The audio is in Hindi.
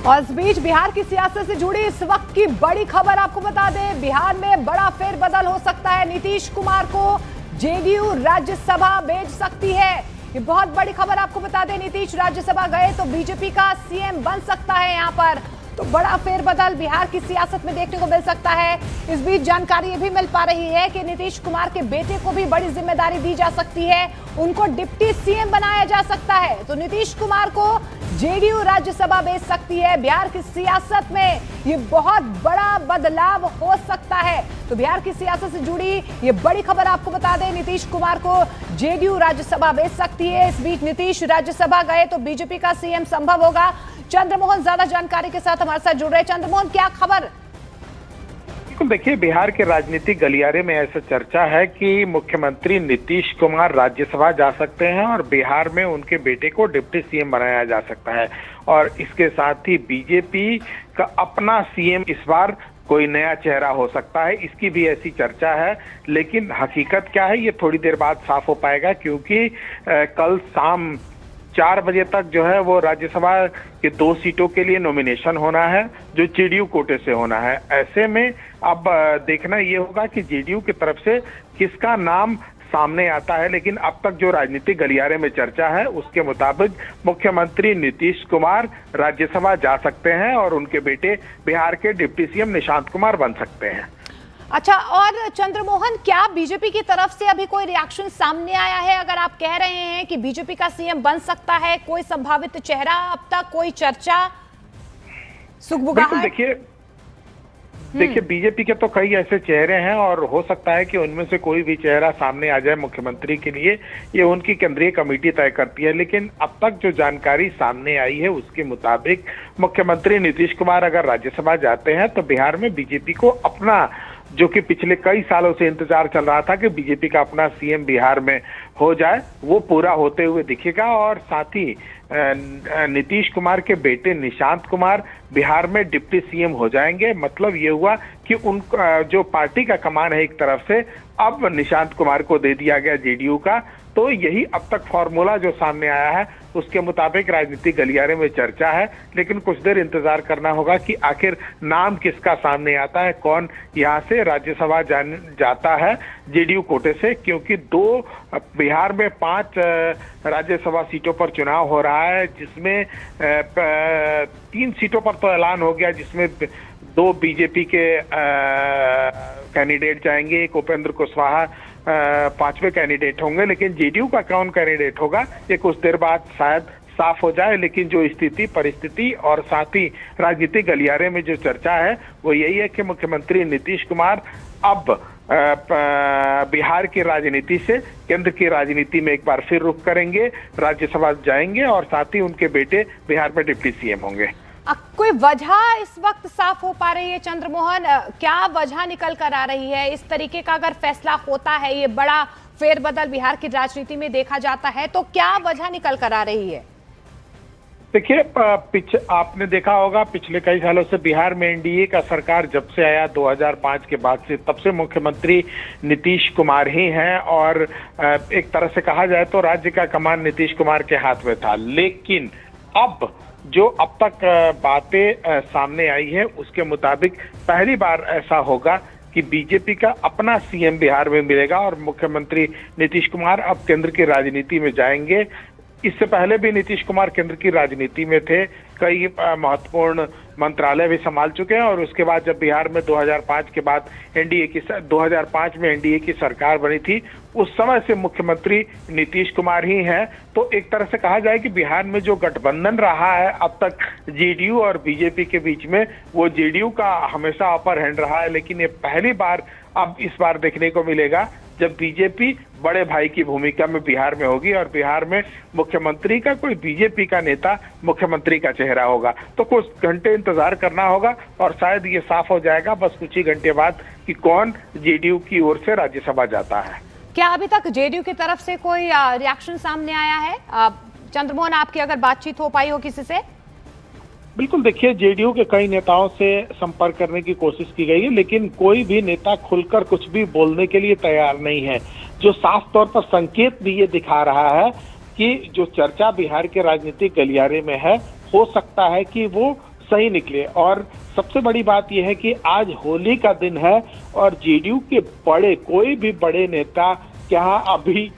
और इस बीच बिहार की सियासत से जुड़ी इस वक्त की बड़ी खबर आपको बता दें, बिहार में बड़ा फेरबदल हो सकता है। नीतीश कुमार को जेडीयू राज्यसभा भेज सकती है। ये बहुत बड़ी खबर आपको बता दें, नीतीश राज्यसभा गए तो बीजेपी का सीएम बन सकता है। यहाँ पर तो बड़ा फेरबदल बिहार की सियासत में देखने को मिल सकता है। इस बीच जानकारी ये भी मिल पा रही है कि नीतीश कुमार के बेटे को भी बड़ी जिम्मेदारी दी जा सकती है, उनको डिप्टी सीएम बनाया जा सकता है। तो नीतीश कुमार को जेडीयू राज्यसभा भेज सकती है। बिहार की सियासत में ये बहुत बड़ा बदलाव हो सकता है। तो बिहार की सियासत से जुड़ी ये बड़ी खबर आपको बता दें, नीतीश कुमार को जेडीयू राज्यसभा भेज सकती है। इस बीच नीतीश राज्यसभा गए तो बीजेपी का सीएम संभव होगा। चंद्रमोहन ज्यादा जानकारी के साथ हमारे साथ जुड़ रहे हैं। चंद्रमोहन, क्या खबर? देखिए, बिहार के राजनीतिक गलियारे में ऐसा चर्चा है कि मुख्यमंत्री नीतीश कुमार राज्यसभा जा सकते हैं और बिहार में उनके बेटे को डिप्टी सीएम बनाया जा सकता है। और इसके साथ ही बीजेपी का अपना सीएम इस बार कोई नया चेहरा हो सकता है, इसकी भी ऐसी चर्चा है। लेकिन हकीकत क्या है, ये थोड़ी देर बाद साफ हो पाएगा, क्योंकि कल शाम 4 बजे तक जो है वो राज्यसभा के 2 सीटों के लिए नॉमिनेशन होना है, जो जेडीयू कोटे से होना है। ऐसे में अब देखना ये होगा कि जेडीयू की तरफ से किसका नाम सामने आता है। लेकिन अब तक जो राजनीतिक गलियारे में चर्चा है उसके मुताबिक मुख्यमंत्री नीतीश कुमार राज्यसभा जा सकते हैं और उनके बेटे बिहार के डिप्टी सीएम निशांत कुमार बन सकते हैं। अच्छा, और चंद्रमोहन, क्या बीजेपी की तरफ से अभी कोई रिएक्शन सामने आया है? अगर आप कह रहे हैं कि बीजेपी का सीएम बन सकता है, कोई संभावित चेहरा अब तक, कोई चर्चा, सुगबुगाहट? देखिए, बीजेपी के तो कई ऐसे चेहरे हैं और हो सकता है कि उनमें से कोई भी चेहरा सामने आ जाए मुख्यमंत्री के लिए। ये उनकी केंद्रीय कमेटी तय करती है। लेकिन अब तक जो जानकारी सामने आई है उसके मुताबिक मुख्यमंत्री नीतीश कुमार अगर राज्यसभा जाते हैं तो बिहार में बीजेपी को अपना, जो कि पिछले कई सालों से इंतजार चल रहा था कि बीजेपी का अपना सीएम बिहार में हो जाए, वो पूरा होते हुए दिखेगा। और साथ ही नीतीश कुमार के बेटे निशांत कुमार बिहार में डिप्टी सीएम हो जाएंगे। मतलब ये हुआ कि उन जो पार्टी का कमान है एक तरफ से अब निशांत कुमार को दे दिया गया जेडीयू का। तो यही अब तक फॉर्मूला जो सामने आया है उसके मुताबिक राजनीतिक गलियारे में चर्चा है। लेकिन कुछ देर इंतजार करना होगा कि आखिर नाम किसका सामने आता है, कौन यहाँ से राज्यसभा जाता है जेडीयू कोटे से, क्योंकि बिहार में 5 राज्यसभा सीटों पर चुनाव हो रहा है, जिसमें 3 सीटों पर तो ऐलान हो गया, जिसमें 2 बीजेपी के कैंडिडेट जाएंगे, एक उपेंद्र कुशवाहा 5वें कैंडिडेट होंगे। लेकिन जेडीयू का कौन कैंडिडेट होगा ये कुछ देर बाद शायद साफ हो जाए। लेकिन जो स्थिति परिस्थिति और साथ ही राजनीतिक गलियारे में जो चर्चा है वो यही है कि मुख्यमंत्री नीतीश कुमार अब बिहार की राजनीति से केंद्र की राजनीति में एक बार फिर रुख करेंगे, राज्यसभा जाएंगे और साथ ही उनके बेटे बिहार में डिप्टी सीएम होंगे। कोई वजह इस वक्त साफ हो पा रही है चंद्रमोहन? क्या वजह निकल कर आ रही है? इस तरीके का अगर फैसला होता है, ये बड़ा फेरबदल बिहार की राजनीति में देखा जाता है, तो क्या वजह निकल कर आ रही है? देखिए, आपने देखा होगा पिछले कई सालों से बिहार में एनडीए का सरकार जब से आया 2005 के बाद से, तब से मुख्यमंत्री नीतीश कुमार ही हैं और एक तरह से कहा जाए तो राज्य का कमान नीतीश कुमार के हाथ में था। लेकिन अब जो अब तक बातें सामने आई है उसके मुताबिक पहली बार ऐसा होगा कि बीजेपी का अपना सीएम बिहार में मिलेगा और मुख्यमंत्री नीतीश कुमार अब केंद्र की राजनीति में जाएंगे। इससे पहले भी नीतीश कुमार केंद्र की राजनीति में थे, कई महत्वपूर्ण मंत्रालय भी संभाल चुके हैं। और उसके बाद जब बिहार में 2005 के बाद 2005 में एनडीए की सरकार बनी थी, उस समय से मुख्यमंत्री नीतीश कुमार ही हैं। तो एक तरह से कहा जाए कि बिहार में जो गठबंधन रहा है अब तक जेडीयू और बीजेपी के बीच में, वो जेडीयू का हमेशा अपर हैंड रहा है। लेकिन ये पहली बार अब इस बार देखने को मिलेगा जब बीजेपी बड़े भाई की भूमिका में बिहार में होगी और बिहार में मुख्यमंत्री का कोई बीजेपी का नेता मुख्यमंत्री का चेहरा होगा। तो कुछ घंटे इंतजार करना होगा और शायद ये साफ हो जाएगा बस कुछ ही घंटे बाद कि कौन जेडीयू की ओर से राज्यसभा जाता है। क्या अभी तक जेडीयू की तरफ से कोई रिएक्शन सामने आया है? चंद्रमोहन, आपकी अगर बातचीत हो पाई हो किसी से? बिल्कुल, देखिए, जेडीयू के कई नेताओं से संपर्क करने की कोशिश की गई है, लेकिन कोई भी नेता खुलकर कुछ भी बोलने के लिए तैयार नहीं है। जो साफ तौर पर संकेत भी ये दिखा रहा है कि जो चर्चा बिहार के राजनीतिक गलियारे में है, हो सकता है कि वो सही निकले। और सबसे बड़ी बात यह है कि आज होली का दिन है और जेडीयू के कोई भी बड़े नेता क्या अभी